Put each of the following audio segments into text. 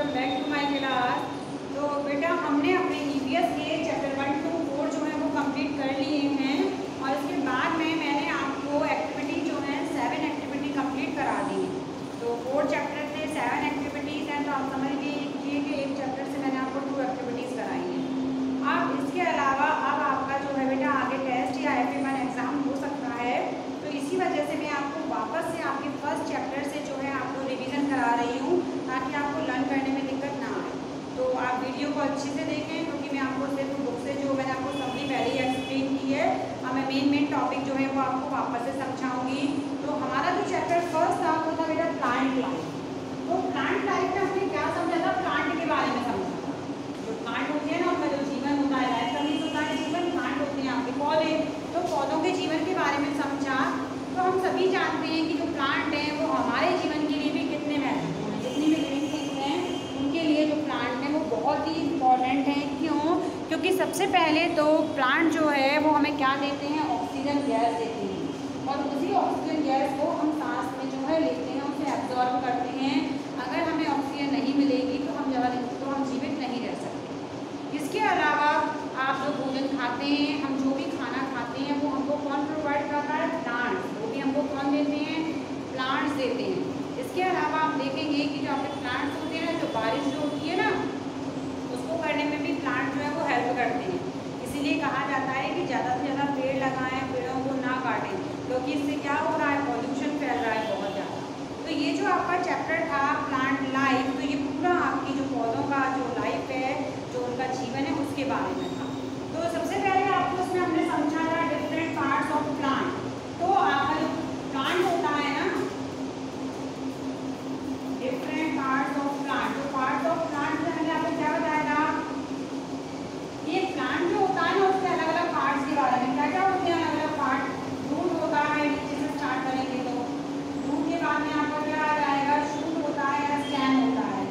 Welcome back to my class. तो बेटा हमने अपने ईवीएस के चैप्टर 1 to 4 जो है वो कंप्लीट कर लिए हैं और इसके बाद में मैंने आपको एक्टिविटी जो है 7 एक्टिविटी कंप्लीट करा दी है। तो 4 चैप्टर थे, 7 एक्टिविटीज़ हैं, तो आप समझ लीजिए कि एक चैप्टर से मैंने आपको 2 एक्टिविटीज़ कराई हैं। अब इसके अलावा अब आपका जो है बेटा आगे टेस्ट या FA1 एग्ज़ाम हो सकता है, तो इसी वजह से मैं आपको वापस से आपके फर्स्ट चैप्टर से जो है आपको रिवीजन करा रही हूँ ताकि आपको लर्न करने में दिक्कत ना आए। तो आप वीडियो को अच्छे से देखें क्योंकि मैं आपको सिर्फ बुक से जो मैंने आपको समरी पहले ही एक्सप्लेन की है, अब मैं मेन टॉपिक जो है वो आपको वापस से समझाऊंगी। तो हमारा जो चैप्टर फर्स्ट था वो था बेटा प्लांट लाइफ। तो प्लांट लाइफ में हमने क्या समझा था, प्लांट के बारे में समझा था। जो प्लांट होते हैं ना उनका जो जीवन होता है, लाइफ का मीन्स होता है जीवन, प्लांट होते हैं आपके पौधे, तो पौधों के जीवन के बारे में समझा। तो हम सभी जानते हैं कि जो प्लांट हैं वो हमारे जीवन के लिए भी कितने महत्वपूर्ण हैं, जितनी भी लिविंग थिंग्स हैं उनके लिए जो प्लांट हैं वो बहुत ही इम्पॉर्टेंट हैं। क्यों? क्योंकि सबसे पहले तो प्लांट जो है वो हमें क्या देते हैं, ऑक्सीजन गैस देते हैं और उसी ऑक्सीजन गैस को हम सांस में जो है लेते हैं, उसे एब्जॉर्ब करते हैं। अगर हमें ऑक्सीजन नहीं मिलेगी तो हम जीवित नहीं रह सकते। इसके अलावा आप जो भोजन खाते हैं, हम जो भी खाना खाते हैं वो हमको कौन प्रोवाइड करता है, प्लांट्स। वो भी हमको कौन देते हैं, प्लांट्स देते हैं। इसके अलावा आप देखेंगे कि जो आपके प्लांट्स होते हैं ना, जो बारिश जो होती है ना उसको करने में भी प्लांट जो है वो हेल्प करते हैं। इसीलिए कहा जाता है कि ज़्यादा से ज़्यादा पेड़ लगाएं, पेड़ों को ना काटें, क्योंकि इससे क्या हो रहा है, पॉल्यूशन फैल रहा है बहुत ज़्यादा। तो ये जो आपका चैप्टर था प्लांट लाइफ, तो ये पूरा आपकी जो पौधों का जो लाइफ है, जो उनका जीवन है उसके बारे में था। तो सबसे पहले आपको उसमें हमने समझा था डिफरेंट पार्ट्स ऑफ प्लांट। तो आपका जो प्लांट होता है ना, डिफरेंट पार्ट्स ऑफ प्लांट, तो पार्ट्स ऑफ प्लांट से हमने आपको क्या बताया था, ये प्लांट जो होता है ना उसके अलग अलग पार्ट्स के बारे में क्या क्या होते हैं, अलग अलग पार्ट। रूट होता है, नीचे से स्टार्ट करेंगे तो रूट के बाद में आपका क्या आ जाएगा, शूट होता है या स्टेम होता है,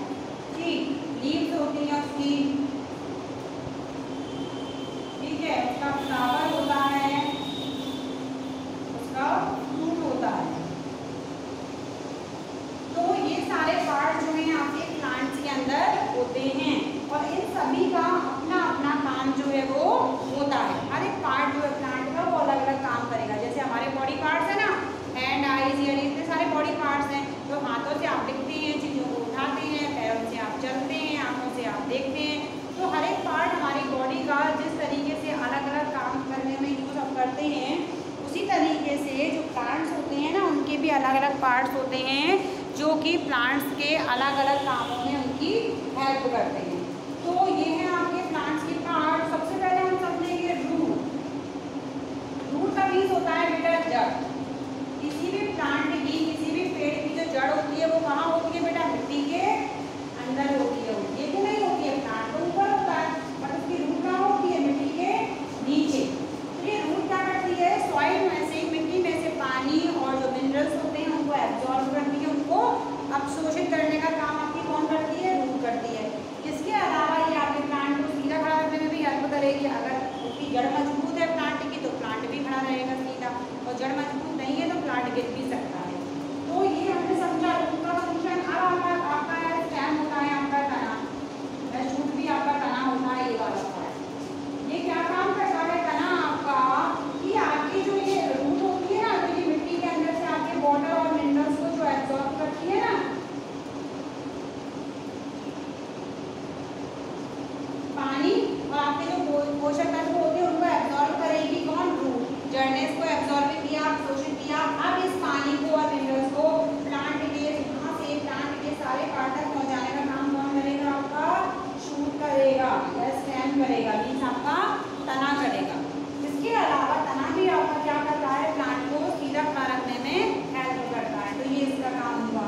ठीक, लीव्स होती है उसकी, ठीक है, उसका फ्लावर होता है, उसका फ्रूट होता है। तो ये सारे पार्ट जो हैं आपके प्लांट्स के अंदर होते हैं और इन सभी का अपना अपना काम जो है वो होता है। हर एक पार्ट जो है प्लांट का वो अलग अलग काम करेगा। जैसे हमारे बॉडी पार्ट्स है ना, हैंड, आईज, ईयर, इतने सारे बॉडी पार्ट्स हैं। तो हाथों से आप लिखते हैं, चीज़ों को उठाते हैं, पैरों से आप चलते हैं, आँखों से आप देखते हैं। तो हर एक पार्ट हमारी बॉडी का जिस तरीके से अलग अलग काम करने में यूज़ हम करते हैं, उसी तरीके से जो प्लांट्स होते हैं ना उनके भी अलग अलग पार्ट्स होते हैं जो कि प्लांट्स के अलग अलग कामों में उनकी हेल्प करते हैं। तो ये है आपके प्लांट्स के पार्ट। सबसे पहले हम समझेंगे रूट। रूट का मीन्स होता है बेटा जड़। किसी भी प्लांट की, किसी भी पेड़ की जो जड़ होती है वो कहाँ होती है बेटा, मिट्टी के अंदर होती है। ये तो नहीं होती है, प्लांट तो ऊपर होता है बट उसकी रूट कहाँ होती है, मिट्टी के नीचे। तो ये रूट क्या करती है, सॉइल में से, मिट्टी में से पानी और जो मिनरल्स होते हैं उनको एब्जॉर्ब करती है, उनको अवशोषित करने का काम आपकी कौन करती है, रूट करती है। इसके अलावा ये आपके प्लांट को सीधा खड़ा रखने में भी हेल्प करेगी। अगर उसकी जड़ मजबूत है प्लांट की तो प्लांट भी खड़ा रहेगा सीधा, और जड़ मजबूत नहीं है तो प्लांट गिर भी सकता है। तो ये हमने समझा रूट का फंक्शन। अब आपका स्टेम होता है आपका तना, शूट भी आपका तना होता है, ये वाला पार्ट। ये क्या काम करता है तना आपका, कि आपकी जो ये रूट होती है ना, तो ये मिट्टी के अंदर से आपके वाटर और मिनरल्स को जो एब्जॉर्ब करती है ना, पानी और आपके जो पोषक तत्व होते हैं उनको एब्जॉर्ब करेगी कौन, रूट। जड़ ने इसको एब्जॉर्ब किया, अवशोषित किया। अब इस पानी को और मिनरल्स को प्लांट के यहाँ से प्लांट के सारे पार्ट तक पहुँचाने का काम कौन करेगा, आपका शूट करेगा या स्टेम करेगा, मीन्स आपका तना करेगा। इसके अलावा तना भी आपका क्या करता है, प्लांट को सीधा खड़ा रखने में हेल्प करता है। तो ये इसका काम हुआ।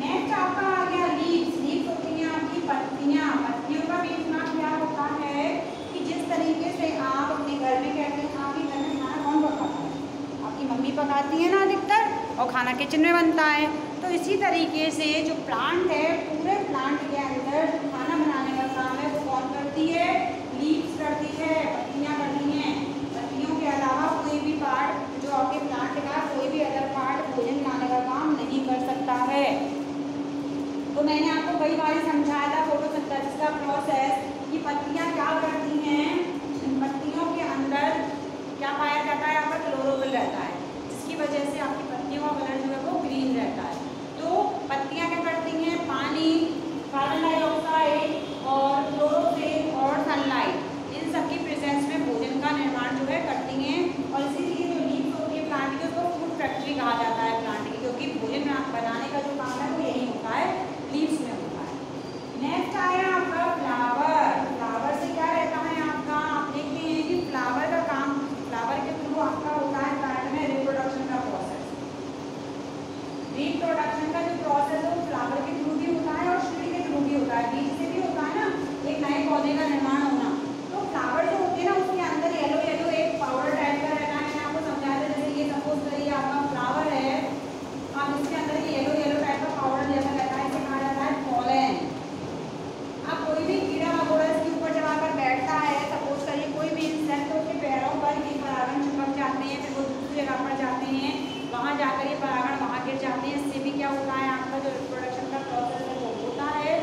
नेक्स्ट आपका आ गया लीव्स। लीव्स होती हैं आपकी पत्तियाँ। पत्तियों का भी इतना क्या होता है कि जिस तरीके से आप अपने घर में कहते हैं, आपके घर में खाना कौन पकाता है, आपकी मम्मी पकाती है ना अधिकतर, और खाना किचन में बनता है। तो इसी तरीके से जो प्लांट है, पूरे प्लांट के अंदर जो खाना बनाने का काम है वो कौन करती है, लीव्स करती है, पत्तियाँ करती हैं। पत्तियों के अलावा कोई भी पार्ट जो आपके प्लांट का, कोई भी अदर पार्ट भोजन बनाने का काम नहीं कर सकता है। तो मैंने आपको कई बार समझाया था फोटोसिंथेसिस का प्रोसेस कि पत्तियाँ क्या करती हैं, पत्तियों के अंदर क्या पाया जाता है, आपका क्लोरोफिल रहता है, जिसकी वजह से आपकी पत्तियों का कलर जो है वो ग्रीन रहता है। तो पत्तियाँ क्या करती हैं, पानी, कार्बन डाइऑक्साइड और क्लोरोफिल और सनलाइट, इन सब की प्रेजेंस में भोजन का निर्माण जो है करती हैं। और इसीलिए जो लीव्स होती है प्लांट की, उसको फूड फैक्ट्री कहा जाता है प्लांट की, क्योंकि भोजन बनाने का जो काम है वो यही होता है, लीव्स में होता है। नेक्स्ट आया आपका फ्लावर। फ्लावर से क्या रहता है आपका, आप देखते हैं कि फ्लावर का काम, फ्लावर के थ्रू आपका होता है प्लांट में रिप्रोडक्शन का प्रोसेस। रिप्रोडक्शन का जो प्रोसेस है वो फ्लावर के थ्रू भी होता है और सीड के थ्रू भी होता है, बीज से भी होता है ना, एक नए पौधे का निर्माण होना। तो फ्लावर जो होते हैं ना, उसके अंदर येलो येलो एक पाउडर टाइप का रहता है। मैंने आपको समझाया था, जैसे ये सपोज करिए आपका फ्लावर है, अब इसके अंदर येलो येलो टाइप का पाउडर जैसा रहता है, इसे कहा जाता है पॉलन। अब कोई भी कीड़ा मकोड़ा इसके ऊपर जब आकर बैठता है, सपोज करिए कोई भी इंसेक्ट, तो उसके पैरों पर ये परागण चिपक जाते हैं, फिर वो दूसरी जगह पर जाते हैं, वहाँ जाकर ये परागण वहाँ गिर जाते हैं। इससे भी क्या होता है, आपका जो रिप्रोडक्शन का प्रोसेस है वो होता है।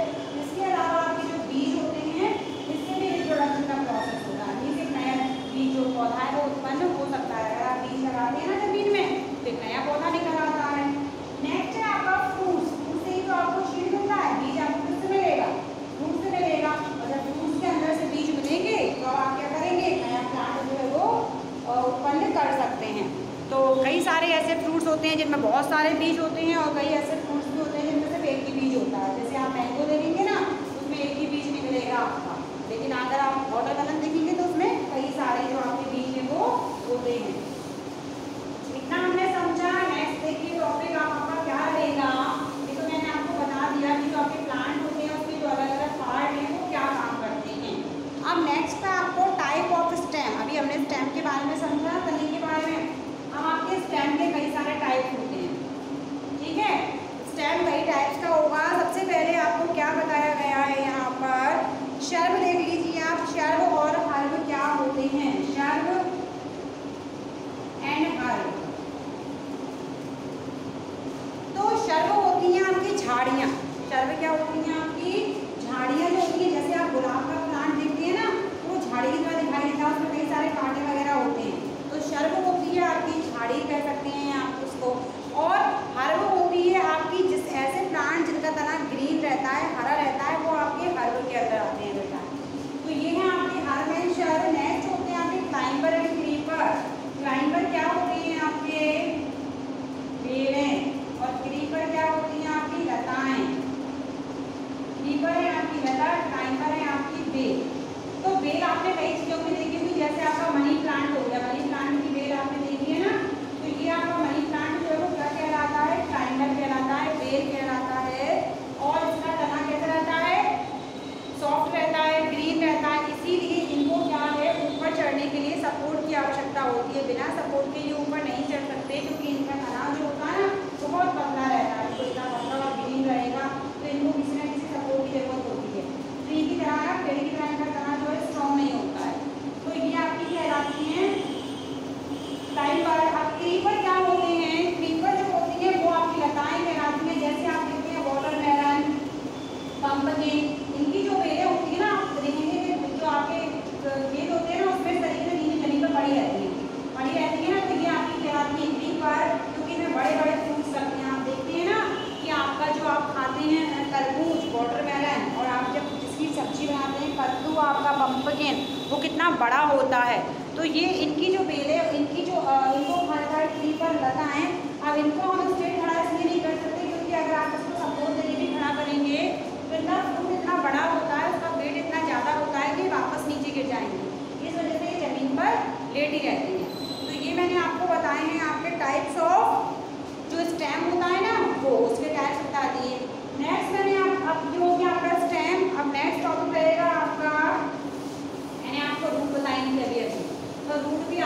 इसके अलावा आपके जो बीज होते हैं, इससे भी रिप्रोडक्शन का प्रोसेस होता है। मीन्स एक नया बीज जो पौधा है वो उत्पन्न हो सकता है। अगर आप बीज लगाते हैं ना जमीन में, तो एक नया पौधा निकल आता है। नेक्स्ट है आपका फ्रूट्स। फ्रूट से ही तो आपको सीड मिलता है, बीज आपको किससे मिलेगा, फ्रूट से मिलेगा। और जब फ्रूट्स के अंदर से बीज मिलेंगे तो आप क्या करेंगे, नया प्लांट जो है वो उत्पन्न कर सकते हैं। तो कई सारे ऐसे फ्रूट्स होते हैं जिनमें बहुत सारे बीज होते हैं, और कई ऐसे फ्रूट्स भी होते हैं जिनमें सिर्फ एक ही बीज होता है। जैसे आप मैंगो देखेंगे ना, उसमें एक ही बीज निकलेगा आपका, लेकिन अगर आप वाटरमेलन देखेंगे तो उसमें कई सारे जो आपके बीज हैं वो होते हैं। इतना हमने समझा। नेक्स्ट देखिए टॉपिक आपका क्या रहेगा, ये तो मैंने आपको बता दिया कि जो आपके प्लांट होते हैं उसके जो अलग अलग पार्ट हैं वो क्या काम करते हैं। अब नेक्स्ट है आपको टाइप ऑफ स्टेम। अभी हमने स्टेम के बारे में समझा, तने के बारे में। अब आपके स्टेम के कई सारे टाइप होते हैं, ठीक है। स्टेम कई टाइप्स का होगा। सबसे पहले आपको क्या बताया गया है यहाँ पर, शर्व देख लीजिए आप। शर्व और हर्व क्या होते हैं, शर्व एंड हर्व। तो शर्व होती हैं आपकी झाड़ियाँ। शर्व क्या होती हैं, आपकी झाड़ियाँ जो होती हैं। जैसे आप गुलाब का प्लांट देखते हैं ना, वो झाड़ी की तरह दिखाई देता है, उसमें कई सारे कांटे वगैरह होते हैं। तो शर्व होती है आपकी झाड़ी कह सकते हैं आप उसको। और हर्व होती है आपकी जिस ऐसे प्लांट जिनका तना ग्रीन रहता है, हरा रहता है, वो आपके हर्व के अंदर आते हैं बेटा। तो ये है आपके हर्व एंड शर्व। नेक्स्ट होते हैं आपके क्लाइंबर एंड क्रीपर। क्लाइंबर क्या होते हैं आपके, बेलें, और क्रीपर क्या होती हैं आपकी लताएं। क्रीपर है आपकी लता, क्लाइंबर है आपकी बेल। तो बेल आपने कई चीज़ों में देखी हुई, जैसे आपका मनी प्लांट हो गया, मनी प्लांट की बेल आपने देखी है ना। तो ये आपका मनी प्लांट जो है वो क्या कहलाता है, क्लाइंबर कहलाता है, बेल कहलाता है। और इसका तना कैसा रहता है, सॉफ्ट रहता है, ग्रीन रहता है। इसीलिए इनको क्या है, ऊपर चढ़ने के लिए सपोर्ट की आवश्यकता होती है। बिना सपोर्ट के ये ऊपर नहीं चढ़ सकते, क्योंकि इनका तना जो होता है ना वो बहुत पतला रहता है। तो इतना पतला और ग्रीन रहेगा, तो इनको किसी न किसी सपोर्ट की जरूरत होती है। ट्री की तरह, पेड़ की तरह इनका तना जो है स्ट्रॉन्ग नहीं होता है। तो ये आपकी कहलाती हैं क्लाइंबर। अब क्रीपर क्या होते हैं, क्रीपर जो होती है वो आपकी लताएं कहलाती हैं। जैसे आप देखते हैं वाटरमेलन, पंपकिन, इनकी जो बेलें होती है ना, आप देखेंगे कि जो आपके खेत होते हैं ना, उसमें शरीर में नीचे जमीन पर पड़ी रहती है ना। तो ये आपकी कहलाती है क्रीपर, क्योंकि इनमें बड़े बड़े फ्रूट्स लगते हैं। आप देखते हैं ना कि आपका जो आप खाते हैं तरबूज, वाटरमेलन, और आप जब जिसकी सब्जी बनाते हैं कद्दू, आपका पंपकिन, वो कितना बड़ा होता है। तो ये इनकी जो बेलें, इनकी जो इनको खाता है क्रीपर, लताएं। अब इनको हम स्ट्रेट खड़ा इसलिए नहीं कर सकते, क्योंकि अगर आप इसको सपोर्ट देके भी खड़ा करेंगे तो इनका फ्रूट इतना बड़ा होता है, उसका वेट इतना ज़्यादा होता है कि वापस नीचे गिर जाएंगे। इस वजह से ये ज़मीन पर लेट ही रहती है। तो ये मैंने आपको बताए हैं आपके टाइप्स ऑफ जो स्टेम होता है ना, वो उसके टाइप्स बता दिए। नेक्स्ट मैंने अब जो हो गया आपका स्टेम। अब नेक्स्ट टॉपिक रहेगा आपका, मैंने आपको रूट बताएंगे अभी। तो रूट भी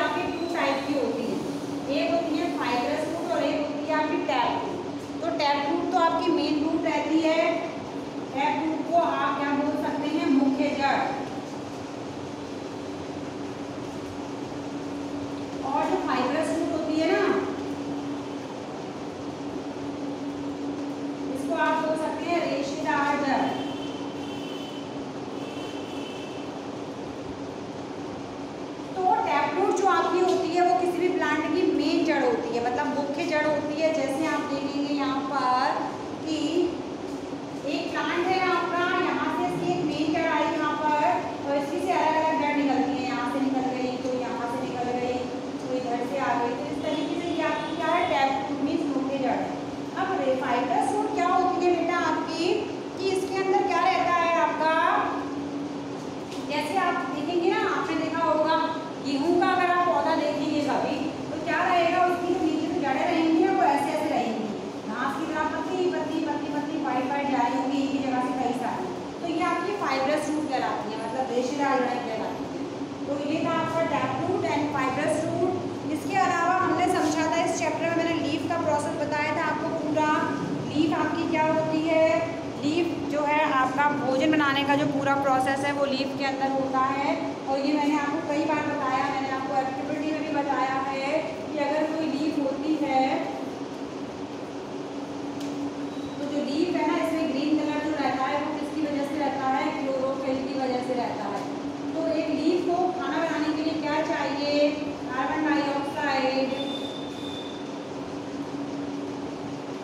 भोजन बनाने का जो पूरा प्रोसेस है वो लीफ के अंदर होता है। और ये मैंने आपको कई बार बताया, मैंने आपको एक्टिविटी में भी बताया है कि अगर कोई लीफ होती है तो जो लीफ है ना, इसमें ग्रीन कलर जो रहता है वो किसकी वजह से रहता है? क्लोरोफिल की वजह से रहता है। तो एक लीफ को खाना बनाने के लिए क्या चाहिए? कार्बन डाइऑक्साइड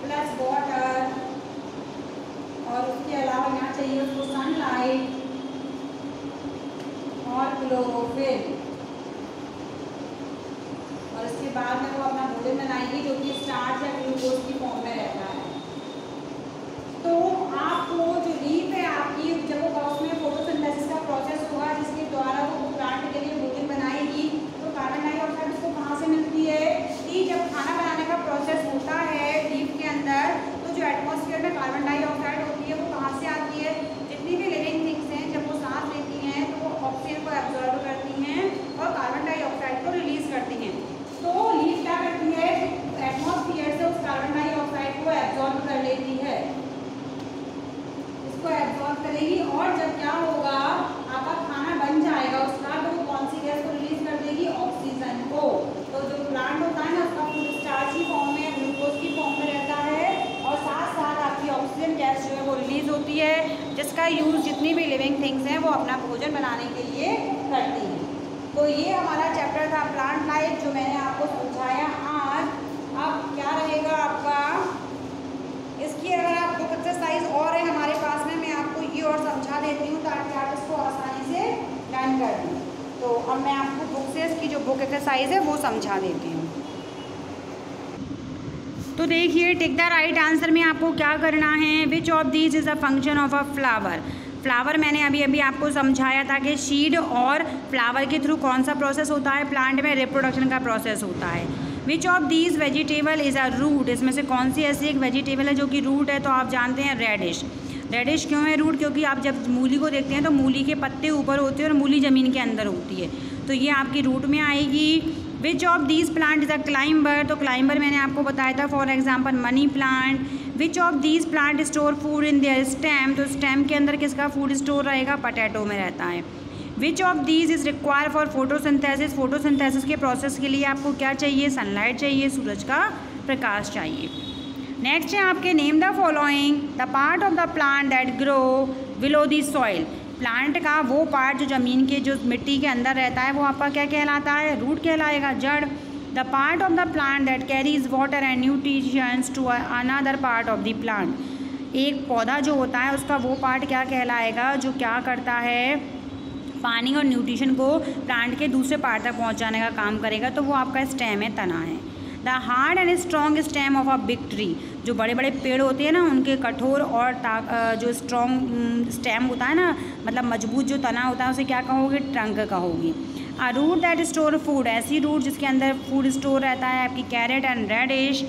प्लस वाटर, और उसके अलावा यहाँ चाहिए उसको सनलाइट और क्लोरोफिल। और इसके बाद में वो अपना भोजन बनाएगी जो कि स्टार्च या ग्लूकोज की फॉर्म में रहता है। तो आपको जो लीफ है आपकी, जब वो उसमें फोटोसिंथेसिस का प्रोसेस होगा जिसके द्वारा वो प्लांट के लिए भोजन बनाएगी, तो कार्बन डाइऑक्साइड उसको कहाँ से मिलती है? कि जब खाना बनाने का प्रोसेस होता है लीफ के अंदर, तो जो एटमॉस्फेयर में कार्बन डाइऑक्साइड होती है वो कहाँ से आती है? जितनी भी लिविंग थिंग्स हैं जब वो सांस लेती हैं तो वो ऑक्सीजन को एब्जॉर्ब करती हैं और कार्बन डाइऑक्साइड को रिलीज करती हैं। तो लीफ क्या करती है? एटमॉस्फेयर से उस कार्बन डाइऑक्साइड को एब्जॉर्ब कर लेती है, इसको एब्जॉर्ब करेगी। और जब क्या होगा, आपका खाना बन जाएगा उसका, तो वो कौन सी गैस को रिलीज कर देगी? ऑक्सीजन को। तो जो प्लांट होता है ना, उसका फूड स्टार्च की फॉर्म में, ग्लूकोज की फॉर्म में रहता है, और साथ साथ आपकी ऑक्सीजन गैस जो है वो रिलीज होती है, जिसका यूज़ जितनी भी लिविंग थिंग्स हैं वो अपना भोजन बनाने के लिए करती हैं। तो ये हमारा चैप्टर था प्लांट लाइफ, जो मैंने आपको समझाया आज। अब क्या रहेगा आपका, इसकी अगर आप बुक एक्सरसाइज और है हमारे पास में, मैं आपको ये और समझा देती हूँ ताकि आप इसको आसानी से लर्न कर दें। तो अब मैं आपको बुक से इसकी जो बुक एक्सरसाइज है वो समझा देती हूँ। तो देखिए, टिक द राइट आंसर में आपको क्या करना है? Which of these is a function of a flower. Flower मैंने अभी अभी आपको समझाया था कि सीड और फ्लावर के थ्रू कौन सा प्रोसेस होता है? प्लांट में रिप्रोडक्शन का प्रोसेस होता है। Which of these vegetable is a root. इसमें से कौन सी ऐसी एक वेजिटेबल है जो कि रूट है? तो आप जानते हैं रेडिश। रेडिश क्यों है रूट? क्योंकि आप जब मूली को देखते हैं तो मूली के पत्ते ऊपर होते हैं और मूली ज़मीन के अंदर होती है, तो ये आपकी रूट में आएगी। विच of these plant is a climber. तो क्लाइंबर मैंने आपको बताया था, for example money plant. Which of these plant store food in their stem. तो स्टेम के अंदर किसका फूड स्टोर रहेगा? पोटैटो में रहता है। Which of these is require for photosynthesis. Photosynthesis के प्रोसेस के लिए आपको क्या चाहिए? सनलाइट चाहिए, सूरज का प्रकाश चाहिए। नेक्स्ट है आपके name the following the part of the plant that grow below the soil. Plant का वो पार्ट जो ज़मीन के, जो मिट्टी के अंदर रहता है, वो आपका क्या कहलाता है? रूट कहलाएगा, जड़। The part of the plant that carries water and nutritions to another part of the plant. एक पौधा जो होता है उसका वो पार्ट क्या कहलाएगा? जो क्या करता है? पानी और न्यूट्रिशन को प्लांट के दूसरे पार्ट तक पहुंचाने का काम करेगा, तो वो आपका स्टेम है, तना है। The hard and strong stem of a big tree. जो बड़े बड़े पेड़ होते हैं ना, उनके कठोर और जो स्ट्रॉन्ग स्टेम होता है ना, मतलब मजबूत जो तना होता है, उसे क्या कहोगे? ट्रंक कहोगी। A root that store food. ऐसी रूट जिसके अंदर फूड स्टोर रहता है, आपकी कैरेट एंड रेडिश।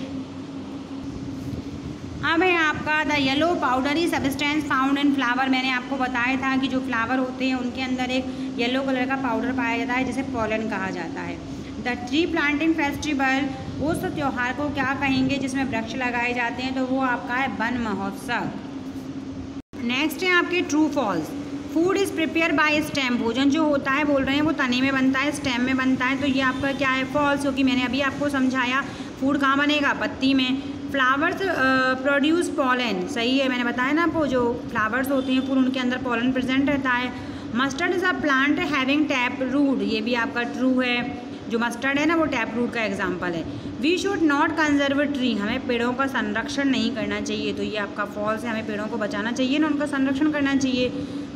अब है आपका the yellow powdery substance found in flower. मैंने आपको बताया था कि जो फ्लावर होते हैं उनके अंदर एक येलो कलर का पाउडर पाया जाता है जिसे पॉलन कहा जाता है। The tree planting festival. उस त्यौहार को क्या कहेंगे जिसमें वृक्ष लगाए जाते हैं? तो वो आपका है वन महोत्सव। नेक्स्ट है आपके true false. Food is prepare by stem. भोजन जो होता है, बोल रहे हैं, वो तने में बनता है, स्टेम में बनता है, तो ये आपका क्या है? फॉल्स, क्योंकि मैंने अभी आपको समझाया फूड कहाँ बनेगा? पत्ती में। Flowers produce pollen. सही है, मैंने बताया ना आपको, जो फ्लावर्स होते हैं फूल, उनके अंदर पॉलन प्रेजेंट रहता है। Mustard is a plant having tap root. ये भी आपका ट्रू है। जो मस्टर्ड है ना, वो टैप रूट का एग्जाम्पल है। We should not conserve tree. हमें पेड़ों का संरक्षण नहीं करना चाहिए, तो ये आपका फॉल्स है। हमें पेड़ों को बचाना चाहिए ना, उनका संरक्षण करना चाहिए।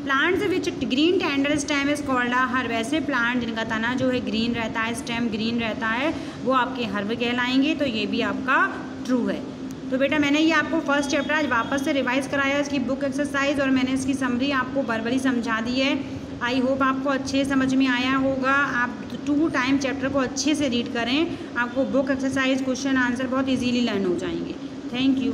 Plants which green tender stem is called a herb. ऐसे प्लांट जिनका तना जो है ग्रीन रहता है, स्टेम ग्रीन रहता है, वो आपके हर्ब कहलाएंगे, तो ये भी आपका ट्रू है। तो बेटा मैंने ये आपको फर्स्ट चैप्टर आज वापस से रिवाइज कराया, इसकी बुक एक्सरसाइज, और मैंने इसकी समरी आपको वर्बली समझा दी है। आई होप आपको अच्छे समझ में आया होगा। आप 2 टाइम चैप्टर को अच्छे से रीड करें, आपको बुक एक्सरसाइज, क्वेश्चन आंसर बहुत इजीली लर्न हो जाएंगे। Thank you.